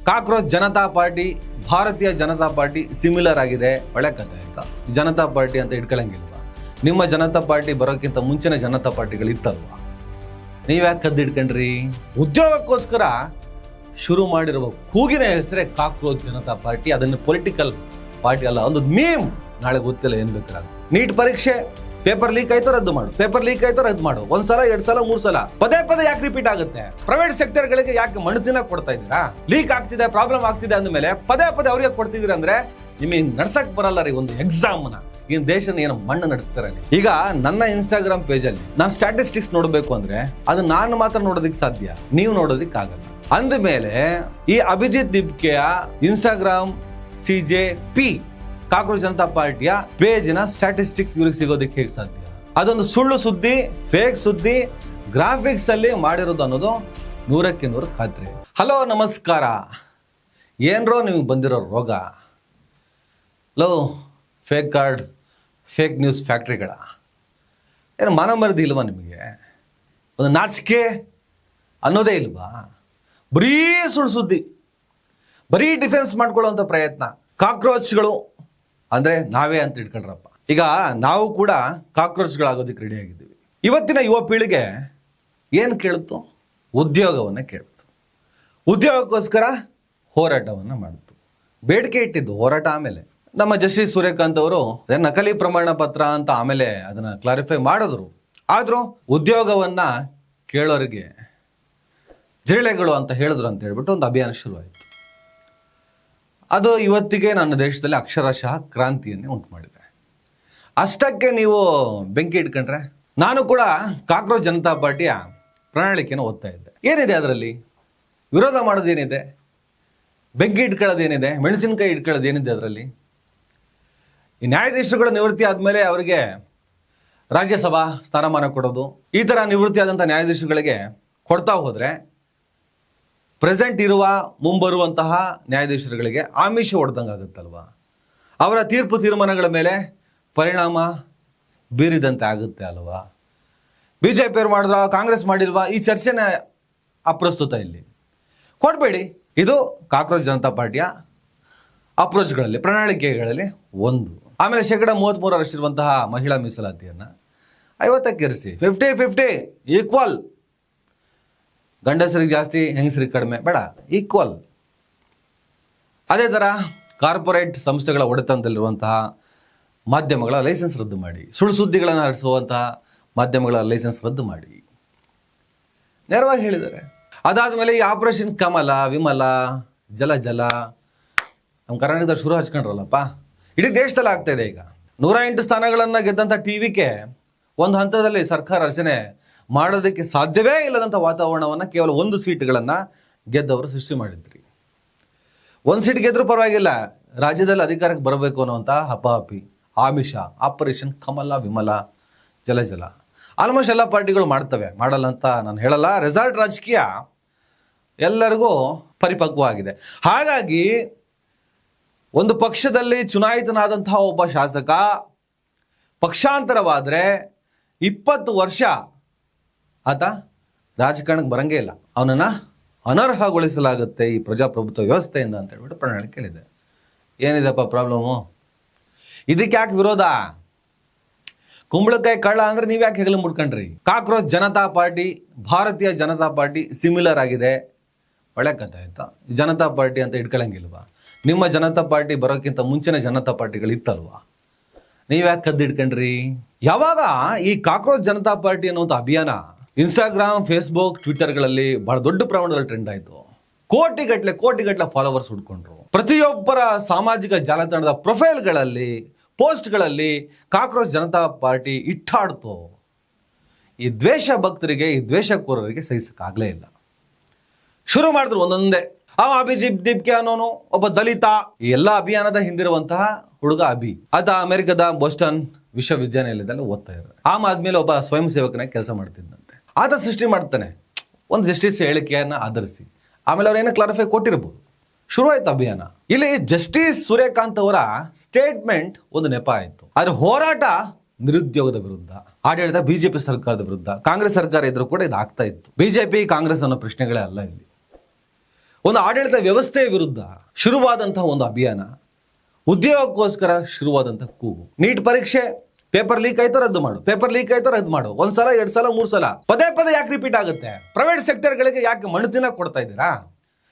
Cockroach Janata party ಭಾರತೀಯ Janata party similar ಆಗಿದೆ. ಒಳ್ಳೆ ಕಥೆ ಆಯ್ತಾ. ಜನತಾ ಪಾರ್ಟಿ ಅಂತ ಇಟ್ಕೊಳಂಗಿಲ್ವಾ? ನಿಮ್ಮ ಜನತಾ ಪಾರ್ಟಿ ಬರೋಕ್ಕಿಂತ ಮುಂಚಿನ ಜನತಾ ಪಾರ್ಟಿಗಳು ಇತ್ತಲ್ವಾ? ನೀವ್ಯಾಕೆ ಕದ್ದು ಇಟ್ಕೊಂಡ್ರಿ? ಉದ್ಯೋಗಕ್ಕೋಸ್ಕರ ಶುರು ಮಾಡಿರುವ ಕೂಗಿನ ಹೆಸರೇ ಕಾಕ್ರೋಚ್ ಜನತಾ ಪಾರ್ಟಿ. ಅದನ್ನು ಪೊಲಿಟಿಕಲ್ ಪಾರ್ಟಿ ಅಲ್ಲ, ಒಂದು ಮೀಮ್. ನಾಳೆ ಗೊತ್ತಿಲ್ಲ ಏನ್ ಬೇಕಾದ್ರೆ. ನೀಟ್ ಪರೀಕ್ಷೆ ಪೇಪರ್ ಲೀಕ್ ಆಯ್ತು ರದ್ದು ಮಾಡು, ಪೇಪರ್ ಲೀಕ್ ಆಯ್ತು ರದ್ದು ಮಾಡು. ಒಂದ್ಸಲ, 2 ಸಲ, 3 ಸಲ ಪದೇ ಪದೇ ಯಾಕೆ ರಿಪೀಟ್ ಆಗುತ್ತೆ? ಪ್ರೈವೇಟ್ ಸೆಕ್ಟರ್ ಗಳಿಗೆ ಯಾಕೆ ಮಣ್ಣು ತಿನ್ನ ಕೊಡ್ತಾ ಇದ್ದೀರಾ? ಲೀಕ್ ಆಗ್ತಿದೆ, ಪ್ರಾಬ್ಲಮ್ ಆಗ್ತಿದೆ ಅಂದ್ಮೇಲೆ ಪದೇ ಪದೇ ಅವ್ರಿಗೆ ಕೊಡ್ತಿದ್ದೀರಾ ಅಂದ್ರೆ ನಿಮಗೆ ನಡ್ಸಕ್ ಬರಲ್ಲ ರೀ ಒಂದು ಎಕ್ಸಾಮ್ನ. ಈ ದೇಶನ ಏನು ಮಣ್ಣು ನಡೆಸ್ತಾರೆ. ಈಗ ನನ್ನ ಇನ್ಸ್ಟಾಗ್ರಾಮ್ ಪೇಜ್ ಅಲ್ಲಿ ನಾನು ಸ್ಟ್ಯಾಟಿಸ್ಟಿಕ್ಸ್ ನೋಡ್ಬೇಕು ಅಂದ್ರೆ ಅದು ನಾನು ಮಾತ್ರ ನೋಡೋದಿಕ್ ಸಾಧ್ಯ, ನೀವು ನೋಡೋದಿಕ್ ಆಗಲ್ಲ. ಅಂದಮೇಲೆ ಈ ಅಭಿಜಿತ್ ದಿಬ್ಕೆಯ ಇನ್ಸ್ಟಾಗ್ರಾಮ್ CJP ಕಾಕ್ರೋಚ್ ಜನತಾ ಪಾರ್ಟಿಯ ಪೇಜಿನ ಸ್ಟ್ಯಾಟಿಸ್ಟಿಕ್ಸ್ ಇವ್ರಿಗೆ ಸಿಗೋದಕ್ಕೆ ಹೇಗೆ ಸಾಧ್ಯ? ಅದೊಂದು ಸುಳ್ಳು ಸುದ್ದಿ, ಫೇಕ್ ಸುದ್ದಿ, ಗ್ರಾಫಿಕ್ಸ್ ಅಲ್ಲಿ ಮಾಡಿರೋದು ಅನ್ನೋದು 100ಕ್ಕೆ 100 ಖಾತ್ರಿ. ಹಲೋ ನಮಸ್ಕಾರ. ಏನ್ರೋ ನಿಮ್ಗೆ ಬಂದಿರೋ ರೋಗ? ಲೋ ಫೇಕ್ ಕಾರ್ಡ್, ಫೇಕ್ ನ್ಯೂಸ್ ಫ್ಯಾಕ್ಟ್ರಿಗಳ ಏನು ಮಾನ ಮರ್ದಿ ಇಲ್ವಾ ನಿಮಗೆ? ಒಂದು ನಾಚಿಕೆ ಅನ್ನೋದೇ ಇಲ್ವಾ? ಬರೀ ಸುಳ್ಳು ಸುದ್ದಿ, ಬರೀ ಡಿಫೆನ್ಸ್ ಮಾಡ್ಕೊಳ್ಳೋಂಥ ಪ್ರಯತ್ನ. ಕಾಕ್ರೋಚ್ಗಳು ಅಂದ್ರೆ ನಾವೇ ಅಂತ ಇಟ್ಕೊಂಡ್ರಪ್ಪ. ಈಗ ನಾವು ಕೂಡ ಕಾಕ್ರೋಚ್ಗಳಾಗೋದಕ್ಕೆ ರೆಡಿ ಆಗಿದ್ದೀವಿ. ಇವತ್ತಿನ ಯುವ ಪೀಳಿಗೆ ಏನು ಕೇಳುತ್ತೋ? ಉದ್ಯೋಗವನ್ನ ಕೇಳುತ್ತು. ಉದ್ಯೋಗಕ್ಕೋಸ್ಕರ ಹೋರಾಟವನ್ನ ಮಾಡಿತು. ಬೇಡಿಕೆ ಇಟ್ಟಿದ್ದು ಹೋರಾಟ. ಆಮೇಲೆ ನಮ್ಮ ಜಸ್ಟಿಸ್ ಸೂರ್ಯಕಾಂತ್ ಅವರು ನಕಲಿ ಪ್ರಮಾಣ ಪತ್ರ ಅಂತ ಆಮೇಲೆ ಅದನ್ನ ಕ್ಲಾರಿಫೈ ಮಾಡಿದ್ರು. ಆದ್ರೂ ಉದ್ಯೋಗವನ್ನ ಕೇಳೋರಿಗೆ ಜಿರಳೆಗಳು ಅಂತ ಹೇಳಿದ್ರು ಅಂತ ಹೇಳ್ಬಿಟ್ಟು ಒಂದು ಅಭಿಯಾನ ಶುರುವಾಯಿತು. ಅದು ಇವತ್ತಿಗೆ ನನ್ನ ದೇಶದಲ್ಲಿ ಅಕ್ಷರಶಃ ಕ್ರಾಂತಿಯನ್ನೇ ಉಂಟು ಮಾಡಿದೆ. ಅಷ್ಟಕ್ಕೆ ನೀವು ಬೆಂಕಿ ಇಟ್ಕೊಂಡ್ರೆ ನಾನು ಕೂಡ ಕಾಕ್ರೋಚ್ ಜನತಾ ಪಾರ್ಟಿಯ ಪ್ರಣಾಳಿಕೆಯನ್ನು ಓದ್ತಾ ಇದ್ದೆ. ಏನಿದೆ ಅದರಲ್ಲಿ? ವಿರೋಧ ಮಾಡೋದೇನಿದೆ? ಬೆಂಕಿ ಇಟ್ಕೊಳ್ಳೋದೇನಿದೆ? ಮೆಣಸಿನಕಾಯಿ ಇಟ್ಕೊಳ್ಳೋದೇನಿದೆ ಅದರಲ್ಲಿ? ಈ ನ್ಯಾಯಾಧೀಶರುಗಳ ನಿವೃತ್ತಿ ಆದಮೇಲೆ ಅವರಿಗೆ ರಾಜ್ಯಸಭಾ ಸ್ಥಾನಮಾನ ಕೊಡೋದು, ಈ ಥರ ನಿವೃತ್ತಿ ಆದಂಥ ನ್ಯಾಯಾಧೀಶರುಗಳಿಗೆ ಕೊಡ್ತಾ ಹೋದರೆ ಪ್ರೆಸೆಂಟ್ ಇರುವ ಮುಂಬರುವಂತಹ ನ್ಯಾಯಾಧೀಶರುಗಳಿಗೆ ಆಮಿಷ ಹೊಡೆದಂಗೆ ಆಗುತ್ತಲ್ವಾ? ಅವರ ತೀರ್ಪು ತೀರ್ಮಾನಗಳ ಮೇಲೆ ಪರಿಣಾಮ ಬೀರಿದಂತೆ ಆಗುತ್ತೆ ಅಲ್ವಾ? BJP ಅವ್ರು ಮಾಡಿದ್ರ, ಕಾಂಗ್ರೆಸ್ ಮಾಡಿಲ್ವಾ? ಈ ಚರ್ಚೆನ ಅಪ್ರಸ್ತುತ ಇಲ್ಲಿ ಕೊಡಬೇಡಿ. ಇದು ಕಾಕ್ರೋಚ್ ಜನತಾ ಪಾರ್ಟಿಯ ಅಪ್ರೋಚ್ಗಳಲ್ಲಿ, ಪ್ರಣಾಳಿಕೆಗಳಲ್ಲಿ ಒಂದು. ಆಮೇಲೆ 33%ರಷ್ಟಿರುವಂತಹ ಮಹಿಳಾ ಮೀಸಲಾತಿಯನ್ನು 50ಕ್ಕೆ ಇರಿಸಿ. 50-50 ಈಕ್ವಲ್. ಗಂಡಸರಿಗೆ ಜಾಸ್ತಿ, ಹೆಂಗಸರಿಗೆ ಕಡಿಮೆ ಬೇಡ, ಈಕ್ವಲ್. ಅದೇ ಥರ ಕಾರ್ಪೊರೇಟ್ ಸಂಸ್ಥೆಗಳ ಒಡೆತನದಲ್ಲಿರುವಂತಹ ಮಾಧ್ಯಮಗಳ ಲೈಸೆನ್ಸ್ ರದ್ದು ಮಾಡಿ, ಸುಳ್ಳು ಸುದ್ದಿಗಳನ್ನು ಹರಡಿಸುವಂತಹ ಮಾಧ್ಯಮಗಳ ಲೈಸೆನ್ಸ್ ರದ್ದು ಮಾಡಿ ನೇರವಾಗಿ ಹೇಳಿದ್ದಾರೆ. ಅದಾದಮೇಲೆ ಈ ಆಪರೇಷನ್ ಕಮಲ, ವಿಮಲ, ಜಲ ನಮ್ಮ ಕರ್ನಾಟಕದಲ್ಲಿ ಶುರು ಹಚ್ಕೊಂಡ್ರಲ್ಲಪ್ಪ. ಇಡೀ ದೇಶದಲ್ಲಿ ಆಗ್ತಾ ಇದೆ. ಈಗ 108 ಸ್ಥಾನಗಳನ್ನು ಗೆದ್ದಂಥ TVK ಒಂದು ಹಂತದಲ್ಲಿ ಸರ್ಕಾರ ರಚನೆ ಮಾಡೋದಕ್ಕೆ ಸಾಧ್ಯವೇ ಇಲ್ಲದಂಥ ವಾತಾವರಣವನ್ನು ಕೇವಲ 1 ಸೀಟ್ಗಳನ್ನು ಗೆದ್ದವರು ಸೃಷ್ಟಿ ಮಾಡಿದ್ರಿ. 1 ಸೀಟ್ ಗೆದ್ರೂ ಪರವಾಗಿಲ್ಲ, ರಾಜ್ಯದಲ್ಲಿ ಅಧಿಕಾರಕ್ಕೆ ಬರಬೇಕು ಅನ್ನುವಂಥ ಹಪಾಹಪಿ, ಆಮಿಷ, ಆಪರೇಷನ್ ಕಮಲ, ವಿಮಲ, ಜಲ ಆಲ್ಮೋಸ್ಟ್ ಎಲ್ಲ ಪಾರ್ಟಿಗಳು ಮಾಡ್ತವೆ, ಮಾಡಲ್ಲ ಅಂತ ನಾನು ಹೇಳಲ್ಲ. ರೆಸಾರ್ಟ್ ರಾಜಕೀಯ ಎಲ್ಲರಿಗೂ ಪರಿಪಕ್ವ ಆಗಿದೆ. ಹಾಗಾಗಿ ಒಂದು ಪಕ್ಷದಲ್ಲಿ ಚುನಾಯಿತನಾದಂತಹ ಒಬ್ಬ ಶಾಸಕ ಪಕ್ಷಾಂತರವಾದರೆ 20 ವರ್ಷ ಆತ ರಾಜಕಾರಣಕ್ಕೆ ಬರಂಗೇ ಇಲ್ಲ, ಅವನನ್ನು ಅನರ್ಹಗೊಳಿಸಲಾಗುತ್ತೆ ಈ ಪ್ರಜಾಪ್ರಭುತ್ವ ವ್ಯವಸ್ಥೆಯಿಂದ ಅಂತ ಹೇಳ್ಬಿಟ್ಟು ಪ್ರಣಾಳಿಕೆಯಲ್ಲಿದೆ. ಏನಿದೆಪ್ಪ ಪ್ರಾಬ್ಲಮ್ಮು? ಇದಕ್ಕೆ ಯಾಕೆ ವಿರೋಧ? ಕುಂಬಳಕಾಯಿ ಕಳ್ಳ ಅಂದ್ರೆ ನೀವು ಯಾಕೆ ಹೆಗಲು ಮುಡ್ಕೊಂಡ್ರಿ? ಕಾಕ್ರೋಚ್ ಜನತಾ ಪಾರ್ಟಿ ಭಾರತೀಯ ಜನತಾ ಪಾರ್ಟಿ ಸಿಮಿಲರ್ ಆಗಿದೆ. ಒಳ್ಳೆ ಕಥೆ ಆಯ್ತಾ. ಜನತಾ ಪಾರ್ಟಿ ಅಂತ ಇಟ್ಕೊಳಂಗಿಲ್ವಾ? ನಿಮ್ಮ ಜನತಾ ಪಾರ್ಟಿ ಬರೋಕ್ಕಿಂತ ಮುಂಚಿನ ಜನತಾ ಪಾರ್ಟಿಗಳು ಇತ್ತಲ್ವಾ? ನೀವ್ಯಾಕೆ ಕದ್ದು ಇಟ್ಕೊಂಡ್ರಿ? ಯಾವಾಗ ಈ ಕಾಕ್ರೋಚ್ ಜನತಾ ಪಾರ್ಟಿ ಅನ್ನುವಂಥ ಅಭಿಯಾನ ಇನ್ಸ್ಟಾಗ್ರಾಮ್, ಫೇಸ್ಬುಕ್, ಟ್ವಿಟರ್ಗಳಲ್ಲಿ ಬಹಳ ದೊಡ್ಡ ಪ್ರಮಾಣದಲ್ಲಿ ಟ್ರೆಂಡ್ ಆಯಿತು. ಕೋಟಿಗಟ್ಟಲೆ ಫಾಲೋವರ್ಸ್ ಹುಡ್ಕೊಂಡ್ರು. ಪ್ರತಿಯೊಬ್ಬರ ಸಾಮಾಜಿಕ ಜಾಲತಾಣದ ಪ್ರೊಫೈಲ್ಗಳಲ್ಲಿ, ಪೋಸ್ಟ್ಗಳಲ್ಲಿ ಕಾಕ್ರೋಚ್ ಜನತಾ ಪಾರ್ಟಿ ಇಟ್ಟಾಡ್ತು. ಈ ದ್ವೇಷ ಭಕ್ತರಿಗೆ, ಈ ದ್ವೇಷಕೋರರಿಗೆ ಸಹಿಸಕ್ಕಾಗಲೇ ಇಲ್ಲ. ಶುರು ಮಾಡಿದ್ರು ಒಂದೊಂದೇ. ಅಭಿಜಿತ್ ದಿಬ್ಕೆ ಅನ್ನೋನು ಒಬ್ಬ ದಲಿತ. ಈ ಎಲ್ಲ ಅಭಿಯಾನದ ಹಿಂದಿರುವಂತಹ ಹುಡುಗ ಅಭಿ, ಆತ ಅಮೆರಿಕದ ಬೋಸ್ಟನ್ ವಿಶ್ವವಿದ್ಯಾನಿಲಯದಲ್ಲಿ ಓದ್ತಾ ಇದ್ದಾರೆ. ಆದ್ಮೇಲೆ ಒಬ್ಬ ಸ್ವಯಂ ಸೇವಕನಾಗಿ ಕೆಲಸ ಮಾಡ್ತಿದ್ದಂತೆ. ಆತ ಸೃಷ್ಟಿ ಮಾಡ್ತಾನೆ ಒಂದು ಜಸ್ಟಿಸ್ ಹೇಳಿಕೆಯನ್ನ ಆಧರಿಸಿ. ಆಮೇಲೆ ಅವ್ರು ಏನೋ ಕ್ಲಾರಿಫೈ ಕೊಟ್ಟಿರ್ಬೋದು. ಶುರುವಾಯ್ತು ಅಭಿಯಾನ. ಇಲ್ಲಿ ಜಸ್ಟಿಸ್ ಸೂರ್ಯಕಾಂತ್ ಅವರ ಸ್ಟೇಟ್ಮೆಂಟ್ ಒಂದು ನೆಪ ಆಯಿತು. ಆದ್ರೆ ಹೋರಾಟ ನಿರುದ್ಯೋಗದ ವಿರುದ್ಧ, ಆಡಳಿತ BJP ಸರ್ಕಾರದ ವಿರುದ್ಧ. ಕಾಂಗ್ರೆಸ್ ಸರ್ಕಾರ ಇದ್ರೂ ಕೂಡ ಇದು ಆಗ್ತಾ ಇತ್ತು. BJP ಕಾಂಗ್ರೆಸ್ ಅನ್ನೋ ಪ್ರಶ್ನೆಗಳೇ ಅಲ್ಲ ಇಲ್ಲಿ. ಒಂದು ಆಡಳಿತ ವ್ಯವಸ್ಥೆಯ ವಿರುದ್ಧ ಶುರುವಾದಂತಹ ಒಂದು ಅಭಿಯಾನ, ಉದ್ಯೋಗಕ್ಕೋಸ್ಕರ ಶುರುವಾದಂತಹ ಕೂಗು. ನೀಟ್ ಪರೀಕ್ಷೆ ಪೇಪರ್ ಲೀಕ್ ಆಯ್ತು ರದ್ದು ಮಾಡು, ಪೇಪರ್ ಲೀಕ್ ಆಯ್ತು ರದ್ದು ಮಾಡು. ಒಂದ್ಸಲ, 2 ಸಲ, 3 ಸಲ ಪದೇ ಪದೇ ಯಾಕೆ ರಿಪೀಟ್ ಆಗುತ್ತೆ? ಪ್ರೈವೇಟ್ ಸೆಕ್ಟರ್ಗಳಿಗೆ ಯಾಕೆ ಮಣ್ಣು ತಿನ್ನ ಕೊಡ್ತಾ ಇದ್ದೀರಾ?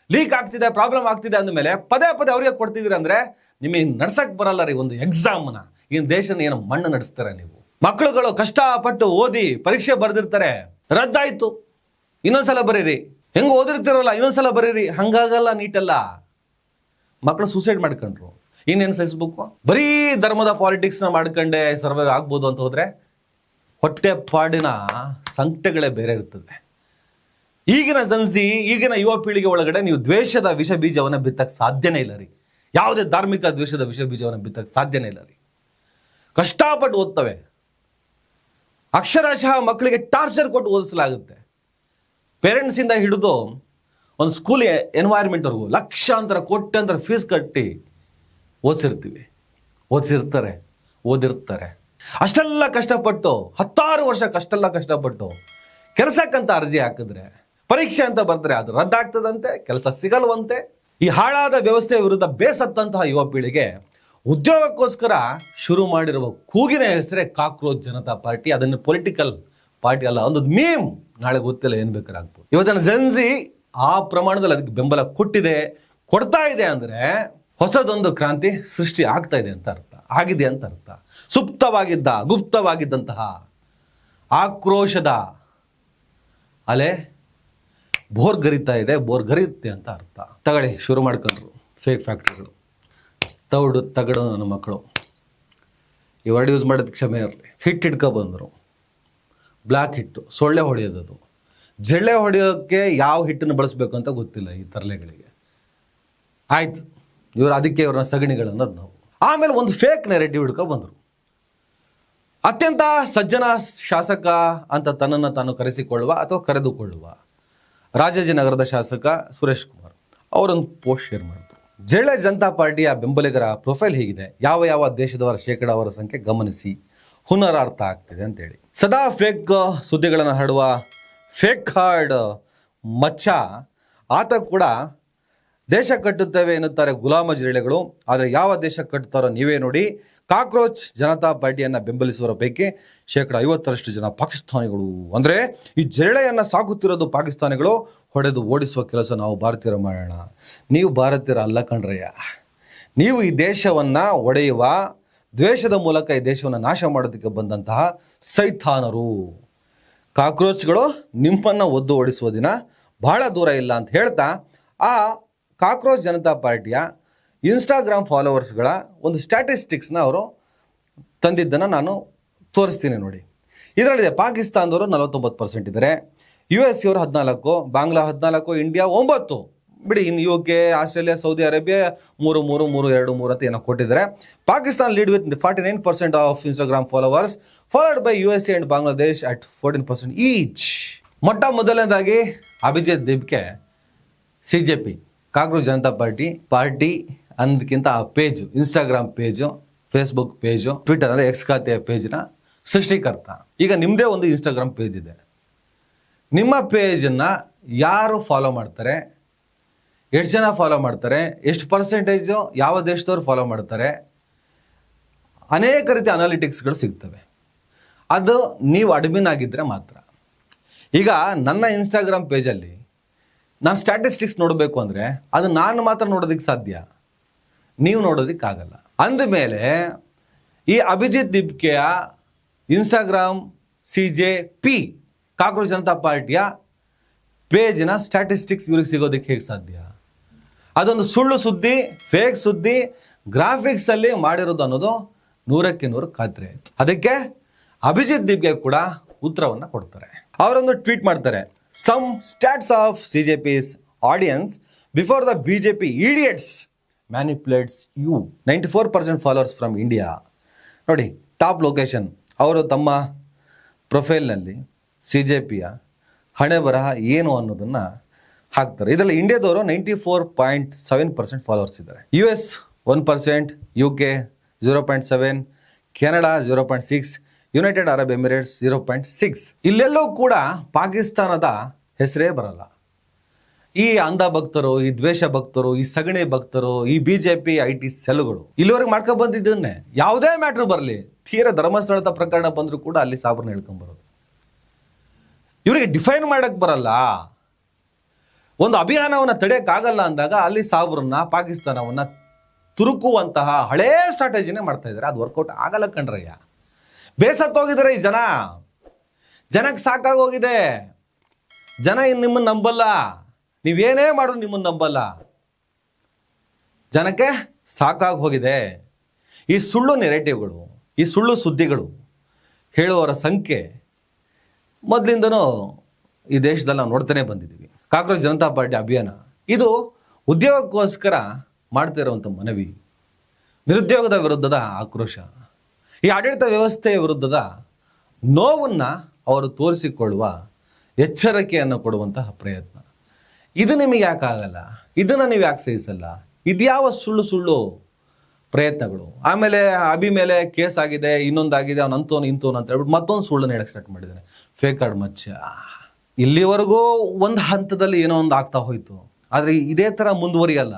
ಲೀಕ್ ಆಗ್ತಿದೆ, ಪ್ರಾಬ್ಲಮ್ ಆಗ್ತಿದೆ ಅಂದಮೇಲೆ ಪದೇ ಪದೇ ಅವ್ರಿಗೆ ಕೊಡ್ತಿದ್ದೀರಾ ಅಂದ್ರೆ ನಿಮಗೆ ನಡ್ಸಕ್ ಬರಲ್ಲ ರೀ ಒಂದು ಎಕ್ಸಾಮ್ನ. ಈ ದೇಶನ ಏನು ಮಣ್ಣು ನಡೆಸ್ತಾರೆ ನೀವು? ಮಕ್ಕಳುಗಳು ಕಷ್ಟಪಟ್ಟು ಓದಿ ಪರೀಕ್ಷೆ ಬರೆದಿರ್ತಾರೆ, ರದ್ದಾಯ್ತು, ಇನ್ನೊಂದ್ಸಲ ಬರೀರಿ. ಹೆಂಗ್ ಓದಿರ್ತಿರಲ್ಲ ಇನ್ನೊಂದ್ಸಲ ಬರೀರಿ. ಹಂಗಾಗಲ್ಲ ನೀಟಲ್ಲ. ಮಕ್ಕಳು ಸೂಸೈಡ್ ಮಾಡ್ಕೊಂಡ್ರು, ಇನ್ನೇನು ಸಹಿಸ್ಬೇಕು? ಬರೀ ಧರ್ಮದ ಪಾಲಿಟಿಕ್ಸ್ ನ ಮಾಡ್ಕೊಂಡೆ ಸರ್ವೈವ್ ಆಗ್ಬೋದು ಅಂತ ಹೋದ್ರೆ ಹೊಟ್ಟೆ ಪಾಡಿನ ಸಂಕಟಗಳೇ ಬೇರೆ ಇರ್ತದೆ. ಈಗಿನ ಜನ್ಸಿ, ಈಗಿನ ಯುವ ಪೀಳಿಗೆ ಒಳಗಡೆ ನೀವು ದ್ವೇಷದ ವಿಷ ಬೀಜವನ್ನ ಬಿತ್ತಕ್ಕೆ ಸಾಧ್ಯನೇ ಇಲ್ಲ ರೀ. ಯಾವುದೇ ಧಾರ್ಮಿಕ ದ್ವೇಷದ ವಿಷ ಬೀಜವನ್ನ ಬಿತ್ತಕ್ಕೆ ಸಾಧ್ಯನೇ ಇಲ್ಲ ರೀ. ಕಷ್ಟಪಟ್ಟು ಓದ್ತವೆ, ಅಕ್ಷರಶಃ ಮಕ್ಕಳಿಗೆ ಟಾರ್ಚರ್ ಕೊಟ್ಟು ಓದಿಸಲಾಗುತ್ತೆ. ಪೇರೆಂಟ್ಸ್ ಇಂದ ಹಿಡಿದು ಒಂದು ಸ್ಕೂಲ್ ಎನ್ವೈರ್ಮೆಂಟ್ವರೆಗೂ ಲಕ್ಷಾಂತರ ಕೋಟ್ಯಾಂತರ ಫೀಸ್ ಕಟ್ಟಿ ಓದಿರ್ತಾರೆ. ಅಷ್ಟೆಲ್ಲ ಕಷ್ಟಪಟ್ಟು 16 ವರ್ಷ ಕಷ್ಟಪಟ್ಟು ಕೆಲಸಕ್ಕಂತ ಅರ್ಜಿ ಹಾಕಿದ್ರೆ, ಪರೀಕ್ಷೆ ಅಂತ ಬರ್ತಾರೆ, ಅದು ರದ್ದಾಗ್ತದಂತೆ, ಕೆಲಸ ಸಿಗಲ್ವಂತೆ. ಈ ಹಾಳಾದ ವ್ಯವಸ್ಥೆಯ ವಿರುದ್ಧ ಬೇಸತ್ತಂತಹ ಯುವ ಪೀಳಿಗೆ ಉದ್ಯೋಗಕ್ಕೋಸ್ಕರ ಶುರು ಮಾಡಿರುವ ಕೂಗಿನ ಹೆಸರೇ ಕಾಕ್ರೋಚ್ ಜನತಾ ಪಾರ್ಟಿ. ಅದನ್ನು ಪೊಲಿಟಿಕಲ್ ಪಾರ್ಟಿ ಅಲ್ಲ, ಒಂದು ಮೀಮ್. ನಾಳೆ ಗೊತ್ತಿಲ್ಲ ಏನ್ ಬೇಕಾದ್ರೆ ಆಗ್ಬೋದು. ಇವತ್ತಿನ ಜನ್ಸಿ ಆ ಪ್ರಮಾಣದಲ್ಲಿ ಅದಕ್ಕೆ ಬೆಂಬಲ ಕೊಡ್ತಾ ಇದೆ ಅಂದ್ರೆ ಹೊಸದೊಂದು ಕ್ರಾಂತಿ ಸೃಷ್ಟಿ ಆಗ್ತಾ ಇದೆ ಅಂತ ಅರ್ಥ, ಆಗಿದೆ ಅಂತ ಅರ್ಥ. ಗುಪ್ತವಾಗಿದ್ದಂತಹ ಆಕ್ರೋಶದ ಅಲೆ ಬೋರ್ಗರಿಯುತ್ತೆ ಅಂತ ಅರ್ಥ. ತಗೊಳ್ಳಿ, ಶುರು ಮಾಡ್ಕೊಂಡ್ರು ಫೇಕ್ ಫ್ಯಾಕ್ಟ್ರಿಗಳು. ತಗಡು ನನ್ನ ಮಕ್ಕಳು ಈ ವರ್ಡ್ ಯೂಸ್ ಮಾಡೋದು ಕ್ಷಮೆ ಇರಲಿ. ಹಿಟ್ಕೊ ಬಂದರು, ಬ್ಲ್ಯಾಕ್ ಹಿಟ್ಟು, ಸೊಳ್ಳೆ ಹೊಡೆಯೋದು. ಜಳ್ಳೆ ಹೊಡೆಯೋಕ್ಕೆ ಯಾವ ಹಿಟ್ಟನ್ನು ಬಳಸಬೇಕು ಅಂತ ಗೊತ್ತಿಲ್ಲ ಈ ತರಲೆಗಳಿಗೆ. ಆಯ್ತು, ಅದಕ್ಕೆ ಇವ್ರನ್ನ ಸಗಣಿಗಳು ಅನ್ನೋದು ನಾವು. ಆಮೇಲೆ ಒಂದು ಫೇಕ್ ನೆರೆಟಿವ್ ಹಿಡ್ಕೊ ಬಂದರು. ಅತ್ಯಂತ ಸಜ್ಜನ ಶಾಸಕ ಅಂತ ತನ್ನನ್ನು ತಾನು ಕರೆಸಿಕೊಳ್ಳುವ ಅಥವಾ ಕರೆದುಕೊಳ್ಳುವ ರಾಜಾಜಿನಗರದ ಶಾಸಕ ಸುರೇಶ್ ಕುಮಾರ್ ಅವರೊಂದು ಪೋಸ್ಟ್ ಶೇರ್ ಮಾಡಿದ್ರು. ಜೆಳೆ ಜನತಾ ಪಾರ್ಟಿಯ ಬೆಂಬಲಿಗರ ಪ್ರೊಫೈಲ್ ಹೀಗಿದೆ, ಯಾವ ದೇಶದವರ ಶೇಕಡಾವಾರು ಸಂಖ್ಯೆ ಗಮನಿಸಿ, ಹುನರಾರ್ಥ ಆಗ್ತಿದೆ ಅಂತೇಳಿ. ಸದಾ ಫೇಕ್ ಸುದ್ದಿಗಳನ್ನು ಹರಡುವ ಫೇಕ್ ಹಾರ್ಡ್ ಮಚ್ಚ ಆತ ಕೂಡ ದೇಶ ಕಟ್ಟುತ್ತೇವೆ ಎನ್ನುತ್ತಾರೆ ಗುಲಾಮ ಜಿರಳೆಗಳು. ಆದರೆ ಯಾವ ದೇಶ ಕಟ್ಟುತ್ತಾರೋ ನೀವೇ ನೋಡಿ. ಕಾಕ್ರೋಚ್ ಜನತಾ ಪಾರ್ಟಿಯನ್ನು ಬೆಂಬಲಿಸುವವರ ಪೈಕಿ 50% ಜನ ಪಾಕಿಸ್ತಾನಿಗಳು. ಅಂದರೆ ಈ ಜಿರಳೆಯನ್ನು ಸಾಕುತ್ತಿರೋದು ಪಾಕಿಸ್ತಾನಿಗಳು. ಹೊಡೆದು ಓಡಿಸುವ ಕೆಲಸ ನಾವು ಭಾರತೀಯರು ಮಾಡೋಣ. ನೀವು ಭಾರತೀಯರ ಅಲ್ಲ ಕಣ್ರಯ್ಯ. ನೀವು ಈ ದೇಶವನ್ನು ಒಡೆಯುವ ದ್ವೇಷದ ಮೂಲಕ ಈ ದೇಶವನ್ನು ನಾಶ ಮಾಡೋದಕ್ಕೆ ಬಂದಂತಹ ಸೈತಾನರು. ಕಾಕ್ರೋಚ್ಗಳು ನಿಮ್ಮನ್ನು ಒದ್ದು ಓಡಿಸುವ ದಿನ ಬಹಳ ದೂರ ಇಲ್ಲ ಅಂತ ಹೇಳ್ತಾ, ಆ ಕಾಕ್ರೋಚ್ ಜನತಾ ಪಾರ್ಟಿಯ ಇನ್ಸ್ಟಾಗ್ರಾಮ್ ಫಾಲೋವರ್ಸ್ಗಳ ಒಂದು ಸ್ಟ್ಯಾಟಿಸ್ಟಿಕ್ಸ್ನ ಅವರು ತಂದಿದ್ದನ್ನು ನಾನು ತೋರಿಸ್ತೀನಿ ನೋಡಿ. ಇದರಲ್ಲಿದೆ, ಪಾಕಿಸ್ತಾನದವರು 49% ಇದ್ದಾರೆ, US ಅವರು 14, ಬಾಂಗ್ಲಾ 14, ಇಂಡಿಯಾ 9. ಬಿಡಿ, ಇನ್ನು UK, ಆಸ್ಟ್ರೇಲಿಯಾ, ಸೌದಿ ಅರೇಬಿಯಾ 3, 3, 3, 2, 3 ಅಂತ ಏನೋ ಕೊಟ್ಟಿದ್ದಾರೆ. Pakistan lead with 49% of Instagram followers, followed by USA and Bangladesh at 14% each. ಮೊದಲನೇದಾಗಿ Abhijit Dibke, CJP, cockroach Janata party ಅನ್ನೋದಕ್ಕಿಂತ ಆ page, Instagram page, Facebook page, Twitter ಅಂದರೆ ಎಕ್ಸ್ ಖಾತೆಯ ಪೇಜ್ನ ಸೃಷ್ಟಿಕರ್ತ. ಈಗ ನಿಮ್ಮದೇ ಒಂದು ಇನ್ಸ್ಟಾಗ್ರಾಮ್ ಪೇಜ್ ಇದೆ. ನಿಮ್ಮ ಪೇಜನ್ನು ಯಾರು ಫಾಲೋ ಮಾಡ್ತಾರೆ, ಎಷ್ಟು ಜನ ಫಾಲೋ ಮಾಡ್ತಾರೆ, ಎಷ್ಟು ಪರ್ಸೆಂಟೇಜು ಯಾವ ದೇಶದವ್ರು ಫಾಲೋ ಮಾಡ್ತಾರೆ, ಅನೇಕ ರೀತಿಯ ಅನಾಲಿಟಿಕ್ಸ್ಗಳು ಸಿಗ್ತವೆ. ಅದು ನೀವು ಅಡ್ಮಿನ್ ಆಗಿದ್ದರೆ ಮಾತ್ರ. ಈಗ ನನ್ನ ಇನ್ಸ್ಟಾಗ್ರಾಮ್ ಪೇಜಲ್ಲಿ ನಾನು ಸ್ಟ್ಯಾಟಿಸ್ಟಿಕ್ಸ್ ನೋಡಬೇಕು ಅಂದರೆ ಅದು ನಾನು ಮಾತ್ರ ನೋಡೋದಕ್ಕೆ ಸಾಧ್ಯ, ನೀವು ನೋಡೋದಕ್ಕಾಗಲ್ಲ. ಅಂದಮೇಲೆ ಈ ಅಭಿಜಿತ್ ದಿಬ್ಕೆಯ ಇನ್ಸ್ಟಾಗ್ರಾಮ್ CJP ಕಾಕ್ರೋಚ್ ಜನತಾ ಪಾರ್ಟಿಯ ಪೇಜಿನ ಸ್ಟ್ಯಾಟಿಸ್ಟಿಕ್ಸ್ ಇವ್ರಿಗೆ ಸಿಗೋದಕ್ಕೆ ಹೇಗೆ ಸಾಧ್ಯ? ಅದೊಂದು ಸುಳ್ಳು ಸುದ್ದಿ, ಫೇಕ್ ಸುದ್ದಿ, ಗ್ರಾಫಿಕ್ಸಲ್ಲಿ ಮಾಡಿರೋದು ಅನ್ನೋದು 100ಕ್ಕೆ 100 ಖಾತ್ರಿ ಆಯಿತು. ಅದಕ್ಕೆ ಅಭಿಜಿತ್ ದಿಬ್ಗೆ ಕೂಡ ಉತ್ತರವನ್ನು ಕೊಡ್ತಾರೆ. ಅವರೊಂದು ಟ್ವೀಟ್ ಮಾಡ್ತಾರೆ, some stats of CJP's audience before the BJP idiots manipulates you. 94% followers from India. ನೋಡಿ, ಟಾಪ್ ಲೊಕೇಶನ್. ಅವರು ತಮ್ಮ ಪ್ರೊಫೈಲ್ನಲ್ಲಿ CJPಯ ಹಣೆ ಬರಹ ಏನು ಅನ್ನೋದನ್ನು ಹಾಕ್ತಾರೆ. ಇದರಲ್ಲಿ ಇಂಡಿಯಾದವರು 94.7% ಫಾಲೋವರ್ಸ್ ಇದ್ದಾರೆ. US 1%, UK 0.7, Canada 0.6, United Arab Emirates 0.6. ಇಲ್ಲೆಲ್ಲೂ ಕೂಡ ಪಾಕಿಸ್ತಾನದ ಹೆಸರೇ ಬರಲ್ಲ. ಈ ಅಂಧ ಭಕ್ತರು, ಈ ದ್ವೇಷ ಭಕ್ತರು, ಈ ಸಗಣಿ ಭಕ್ತರು, ಈ BJP IT ಸೆಲ್ಗಳು ಇಲ್ಲಿವರೆಗೆ ಮಾಡ್ಕೊಂಡ್ ಬಂದಿದ್ದನ್ನೇ ಯಾವುದೇ ಮ್ಯಾಟ್ರ್ ಬರಲಿ, ತೀರ ಧರ್ಮಸ್ಥಳದ ಪ್ರಕರಣ ಬಂದರೂ ಕೂಡ ಅಲ್ಲಿ ಸಾಬ್ರನ್ನ ಹೇಳ್ಕೊಂಬರೋದು. ಇವರಿಗೆ ಡಿಫೈನ್ ಮಾಡಕ್ ಬರಲ್ಲ. ಒಂದು ಅಭಿಯಾನವನ್ನು ತಡೆಯಕ್ಕಾಗಲ್ಲ ಅಂದಾಗ ಅಲ್ಲಿ ಸಾಬ್ರನ್ನ, ಪಾಕಿಸ್ತಾನವನ್ನ ತುರುಕುವಂತಹ ಹಳೇ ಸ್ಟ್ರಾಟಜಿನೇ ಮಾಡ್ತಾ ಇದ್ದಾರೆ. ಅದು ವರ್ಕೌಟ್ ಆಗಲ್ಲ ಕಣ್ರಯ್ಯ. ಬೇಸತ್ತೋಗಿದ್ದಾರೆ ಈ ಜನ. ಜನಕ್ಕೆ ಸಾಕಾಗೋಗಿದೆ. ಜನ ಇನ್ನು ನಿಮ್ಮನ್ನು ನಂಬಲ್ಲ. ನೀವೇನೇ ಮಾಡೋದು ನಿಮ್ಮನ್ನು ನಂಬಲ್ಲ. ಜನಕ್ಕೆ ಸಾಕಾಗಿ ಹೋಗಿದೆ. ಈ ಸುಳ್ಳು ನೆರೇಟಿವ್ಗಳು, ಈ ಸುಳ್ಳು ಸುದ್ದಿಗಳು ಹೇಳುವವರ ಸಂಖ್ಯೆ ಮೊದಲಿಂದನೂ ಈ ದೇಶದಲ್ಲಿ ನಾವು ನೋಡ್ತಾನೆ ಬಂದಿದ್ದೀವಿ. ಕಾಕ್ರೋಚ್ ಜನತಾ ಪಾರ್ಟಿ ಅಭಿಯಾನ ಇದು ಉದ್ಯೋಗಕ್ಕೋಸ್ಕರ ಮಾಡ್ತಾ ಇರುವಂಥ ಮನವಿ, ನಿರುದ್ಯೋಗದ ವಿರುದ್ಧದ ಆಕ್ರೋಶ, ಈ ಆಡಳಿತ ವ್ಯವಸ್ಥೆಯ ವಿರುದ್ಧದ ನೋವನ್ನು ಅವರು ತೋರಿಸಿಕೊಳ್ಳುವ ಎಚ್ಚರಿಕೆಯನ್ನು ಕೊಡುವಂತಹ ಪ್ರಯತ್ನ. ಇದು ನಿಮಗೆ ಯಾಕಾಗಲ್ಲ? ಇದನ್ನು ನೀವು ಯಾಕೆ ಸಹಿಸಲ್ಲ? ಇದ್ಯಾವ ಸುಳ್ಳು ಸುಳ್ಳು ಪ್ರಯತ್ನಗಳು? ಆಮೇಲೆ ಅಭಿ ಮೇಲೆ ಕೇಸ್ ಆಗಿದೆ, ಇನ್ನೊಂದಾಗಿದೆ, ಅವನು ಅಂತೋನು ಇಂತೋನು ಅಂತ ಹೇಳ್ಬಿಟ್ಟು ಮತ್ತೊಂದು ಸುಳ್ಳನ್ನು ಹೇಳಕ್ಕೆ ಸ್ಟಾರ್ಟ್ ಮಾಡಿದ್ದಾನೆ. ಫೇಕ್ ಕಾರ್ಡ್ ಮಚ್ಚ. ಇಲ್ಲಿವರೆಗೂ ಒಂದು ಹಂತದಲ್ಲಿ ಏನೋ ಒಂದು ಆಗ್ತಾ ಹೋಯಿತು. ಆದರೆ ಇದೇ ಥರ ಮುಂದುವರಿಯಲ್ಲ.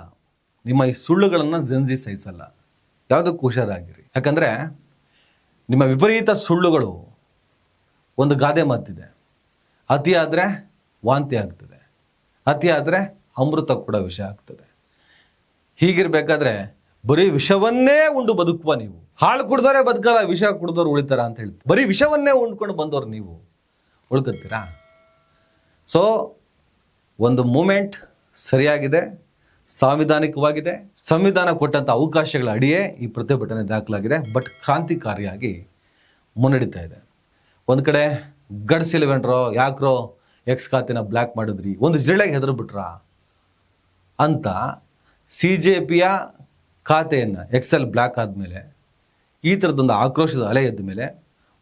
ನಿಮ್ಮ ಈ ಸುಳ್ಳುಗಳನ್ನು ಜನ್ಜಿ ಸಹಿಸಲ್ಲ. ಯಾವುದಕ್ಕೂ ಹುಷಾರಾಗಿರಿ. ಯಾಕಂದರೆ ನಿಮ್ಮ ವಿಪರೀತ ಸುಳ್ಳುಗಳು ಒಂದು ಗಾದೆ ಮಾತಿದೆ, ಅತಿ ಆದರೆ ವಾಂತಿ ಆಗ್ತದೆ, ಅತಿ ಆದರೆ ಅಮೃತ ಕೂಡ ವಿಷ ಆಗ್ತದೆ. ಹೀಗಿರ್ಬೇಕಾದ್ರೆ ಬರೀ ವಿಷವನ್ನೇ ಉಂಡು ಬದುಕುವ ನೀವು. ಹಾಳು ಕುಡ್ದವರೇ ಬದುಕಲ್ಲ, ವಿಷ ಕುಡ್ದವ್ರು ಉಳಿತಾರ ಅಂತ ಹೇಳ್ತೀವಿ. ಬರೀ ವಿಷವನ್ನೇ ಉಂಡ್ಕೊಂಡು ಬಂದವ್ರು ನೀವು ಉಳ್ಕೊತೀರಾ? ಸೊ ಒಂದು ಮೂಮೆಂಟ್ ಸರಿಯಾಗಿದೆ, ಸಾಂವಿಧಾನಿಕವಾಗಿದೆ. ಸಂವಿಧಾನ ಕೊಟ್ಟಂಥ ಅವಕಾಶಗಳ ಅಡಿಯೇ ಈ ಪ್ರತಿಭಟನೆ ದಾಖಲಾಗಿದೆ. ಬಟ್ ಕ್ರಾಂತಿಕಾರಿಯಾಗಿ ಮುನ್ನಡೀತಾ ಇದೆ. ಒಂದು ಕಡೆ ಗಡ್ಸಿಲ್ವೇನ್ರೋ, ಯಾಕ್ರೋ ಎಕ್ಸ್ ಖಾತೆನ ಬ್ಲ್ಯಾಕ್ ಮಾಡಿದ್ರಿ, ಒಂದು ಜಿರಳೆಗೆ ಹೆದರು ಬಿಟ್ರಾ ಅಂತ CJPಯ ಖಾತೆಯನ್ನು XL ಬ್ಲ್ಯಾಕ್ ಆದಮೇಲೆ ಈ ಥರದ್ದೊಂದು ಆಕ್ರೋಶದ ಅಲೆ ಎದ್ದ ಮೇಲೆ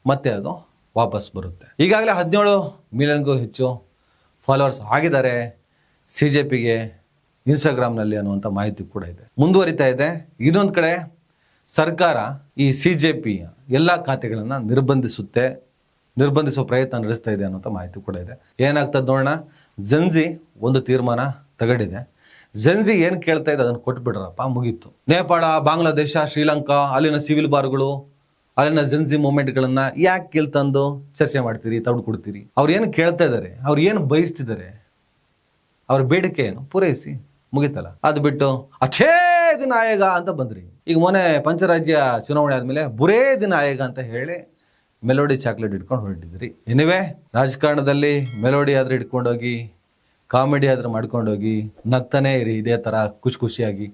ಮತ್ತೆ ಅದು ವಾಪಸ್ ಬರುತ್ತೆ. ಈಗಾಗಲೇ 17 ಮಿಲಿಯನ್ಗೂ ಹೆಚ್ಚು ಫಾಲೋವರ್ಸ್ ಆಗಿದ್ದಾರೆ CJPಗೆ ಇನ್ಸ್ಟಾಗ್ರಾಮ್ನಲ್ಲಿ ಅನ್ನುವಂಥ ಮಾಹಿತಿ ಕೂಡ ಇದೆ. ಮುಂದುವರಿತಾ ಇದೆ. ಇನ್ನೊಂದು ಕಡೆ ಸರ್ಕಾರ ಈ CJP ಎಲ್ಲ ಖಾತೆಗಳನ್ನು ನಿರ್ಬಂಧಿಸುವ ಪ್ರಯತ್ನ ನಡೆಸ್ತಾ ಇದೆ ಅನ್ನೋಂಥ ಮಾಹಿತಿ ಕೂಡ ಇದೆ. ಏನಾಗ್ತದೆ ನೋಡೋಣ. ಜನ್ಜಿ ಒಂದು ತೀರ್ಮಾನ ತಗೊಂಡಿದೆ. ಜನ್ಜಿ ಏನು ಕೇಳ್ತಾ ಇದೆ ಅದನ್ನು ಕೊಟ್ಬಿಡ್ರಪ್ಪ, ಮುಗೀತು. ನೇಪಾಳ, ಬಾಂಗ್ಲಾದೇಶ, ಶ್ರೀಲಂಕಾ ಅಲ್ಲಿನ ಸಿವಿಲ್ ಬಾರ್ಗಳು, ಅಲ್ಲಿನ ಜನ್ಜಿ ಮೂಮೆಂಟ್ಗಳನ್ನು ಯಾಕೆ ಕೇಳ್ತಂದು ಚರ್ಚೆ ಮಾಡ್ತೀರಿ, ತೌಡು ಕೊಡ್ತೀರಿ? ಅವ್ರು ಏನು ಕೇಳ್ತಾ ಇದ್ದಾರೆ, ಅವ್ರು ಏನು ಬಯಸ್ತಿದ್ದಾರೆ, ಅವ್ರ ಬೇಡಿಕೆ ಏನು ಪೂರೈಸಿ ಮುಗಿತಲ್ಲ. ಅದು ಬಿಟ್ಟು ಅಛೇ ದಿನ ಆಯೋಗ ಅಂತ ಬಂದ್ರಿ. ಈಗ ಮೊನ್ನೆ ಪಂಚರಾಜ್ಯ ಚುನಾವಣೆ ಆದಮೇಲೆ ಬುರೇ ದಿನ ಆಯೋಗ ಅಂತ ಹೇಳಿ ಮೆಲೋಡಿ ಚಾಕ್ಲೇಟ್ ಇಟ್ಕೊಂಡು ಹೊರಟಿದ್ರಿ. ಎನಿವೆ, ರಾಜಕಾರಣದಲ್ಲಿ ಮೆಲೋಡಿ ಆದ್ರೆ ಇಟ್ಕೊಂಡೋಗಿ, ಕಾಮಿಡಿ ಆದ್ರೆ ಮಾಡ್ಕೊಂಡೋಗಿ ನಗ್ತಾನೆ ಇರಿ ಇದೇ ಥರ ಖುಷಿಯಾಗಿ.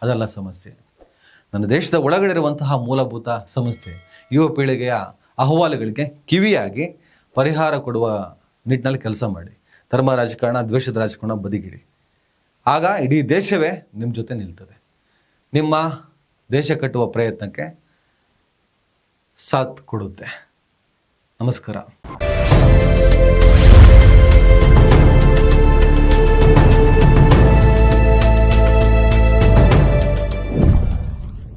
ಅದೆಲ್ಲ ಸಮಸ್ಯೆ. ನನ್ನ ದೇಶದ ಒಳಗಡೆ ಇರುವಂತಹ ಮೂಲಭೂತ ಸಮಸ್ಯೆ, ಯುವ ಪೀಳಿಗೆಯ ಅಹವಾಲುಗಳಿಗೆ ಕಿವಿಯಾಗಿ ಪರಿಹಾರ ಕೊಡುವ ನಿಟ್ಟಿನಲ್ಲಿ ಕೆಲಸ ಮಾಡಿ. ಧರ್ಮ ರಾಜಕಾರಣ, ದ್ವೇಷದ ರಾಜಕಾರಣ ಬದಿಗಿಡಿ. ಆಗ ಇಡೀ ದೇಶವೇ ನಿಮ್ಮ ಜೊತೆ ನಿಲ್ತದೆ. ನಿಮ್ಮ ದೇಶ ಕಟ್ಟುವ ಪ್ರಯತ್ನಕ್ಕೆ ಸಾಥ್ ಕೊಡುತ್ತೆ. ನಮಸ್ಕಾರ.